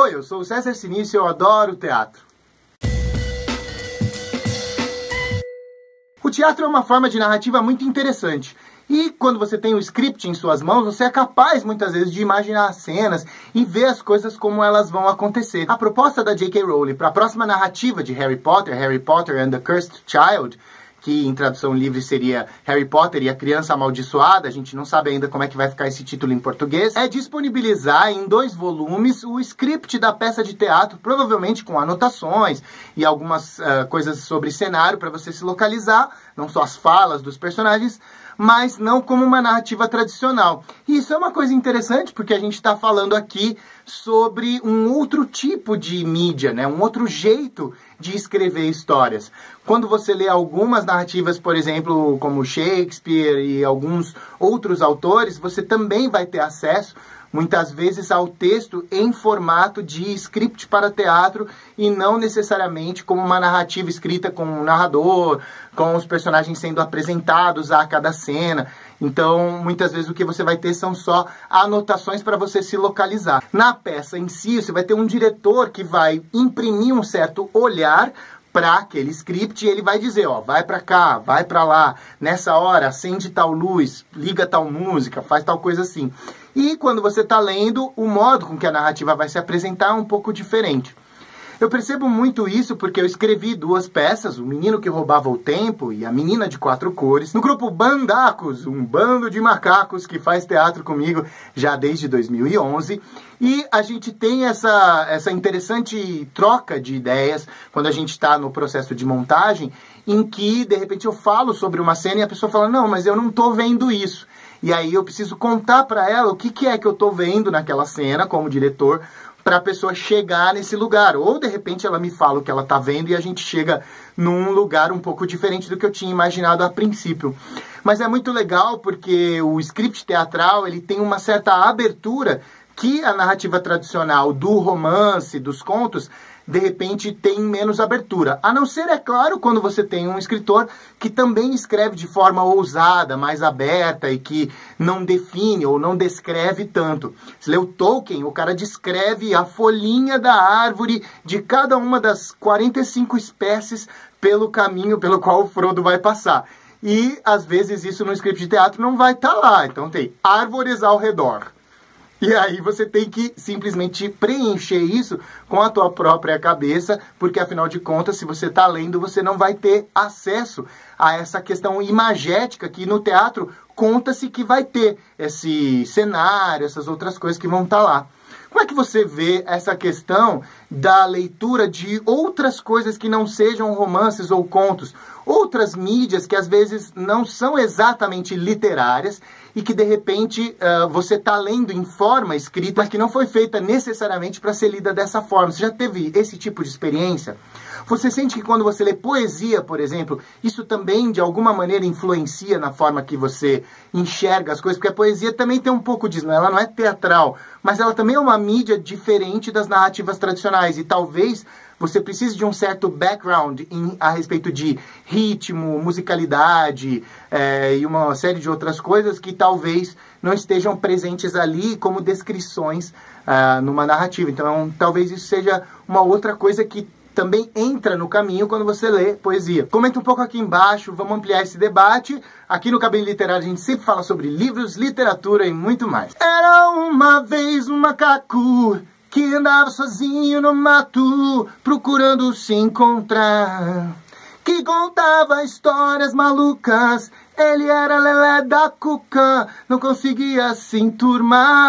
Oi, eu sou o César Sinício e eu adoro teatro. O teatro é uma forma de narrativa muito interessante. E quando você tem o script em suas mãos, você é capaz, muitas vezes, de imaginar as cenas e ver as coisas como elas vão acontecer. A proposta da J.K. Rowling para a próxima narrativa de Harry Potter and the Cursed Child, que em tradução livre seria Harry Potter e a Criança Amaldiçoada, a gente não sabe ainda como é que vai ficar esse título em português, é disponibilizar em 2 volumes o script da peça de teatro, provavelmente com anotações e algumas coisas sobre cenário para você se localizar, não só as falas dos personagens, mas não como uma narrativa tradicional. E isso é uma coisa interessante, porque a gente está falando aqui sobre um outro tipo de mídia, né? Um outro jeito de escrever histórias. Quando você lê algumas narrativas, por exemplo, como Shakespeare e alguns outros autores, você também vai ter acesso, muitas vezes, ao texto em formato de script para teatro e não necessariamente como uma narrativa escrita com um narrador, com os personagens sendo apresentados a cada cena. Então, muitas vezes o que você vai ter são só anotações para você se localizar. Na peça em si, você vai ter um diretor que vai imprimir um certo olhar para aquele script e ele vai dizer, ó, vai para cá, vai para lá, nessa hora acende tal luz, liga tal música, faz tal coisa assim. E quando você está lendo, o modo com que a narrativa vai se apresentar é um pouco diferente. Eu percebo muito isso porque eu escrevi 2 peças, O Menino que Roubava o Tempo e A Menina de 4 Cores, no grupo Bandacos, um bando de macacos que faz teatro comigo já desde 2011. E a gente tem essa interessante troca de ideias quando a gente está no processo de montagem, em que, de repente, eu falo sobre uma cena e a pessoa fala, não, mas eu não estou vendo isso. E aí eu preciso contar para ela o que é que eu estou vendo naquela cena como diretor, para a pessoa chegar nesse lugar. Ou, de repente, ela me fala o que ela está vendo e a gente chega num lugar um pouco diferente do que eu tinha imaginado a princípio. Mas é muito legal porque o script teatral ele tem uma certa abertura que a narrativa tradicional do romance, dos contos, de repente tem menos abertura. A não ser, é claro, quando você tem um escritor que também escreve de forma ousada, mais aberta e que não define ou não descreve tanto. Se lê o Tolkien, o cara descreve a folhinha da árvore de cada uma das 45 espécies pelo caminho pelo qual o Frodo vai passar. E, às vezes, isso no script de teatro não vai estar lá. Então tem árvores ao redor. E aí você tem que simplesmente preencher isso com a tua própria cabeça, porque afinal de contas, se você está lendo, você não vai ter acesso a essa questão imagética que no teatro conta-se que vai ter esse cenário, essas outras coisas que vão estar lá. Como é que você vê essa questão da leitura de outras coisas que não sejam romances ou contos? Outras mídias que às vezes não são exatamente literárias e que de repente você está lendo em forma escrita, mas que não foi feita necessariamente para ser lida dessa forma. Você já teve esse tipo de experiência? Você sente que quando você lê poesia, por exemplo, isso também de alguma maneira influencia na forma que você enxerga as coisas? Porque a poesia também tem um pouco disso, ela não é teatral, mas ela também é uma mídia diferente das narrativas tradicionais e talvez você precise de um certo background a respeito de ritmo, musicalidade e uma série de outras coisas que talvez não estejam presentes ali como descrições numa narrativa. Então, talvez isso seja uma outra coisa que também entra no caminho quando você lê poesia. Comenta um pouco aqui embaixo, vamos ampliar esse debate. Aqui no Cabine Literário a gente sempre fala sobre livros, literatura e muito mais. Era uma vez um macaco que andava sozinho no mato, procurando se encontrar, que contava histórias malucas. Ele era lelé da cuca, não conseguia se enturmar.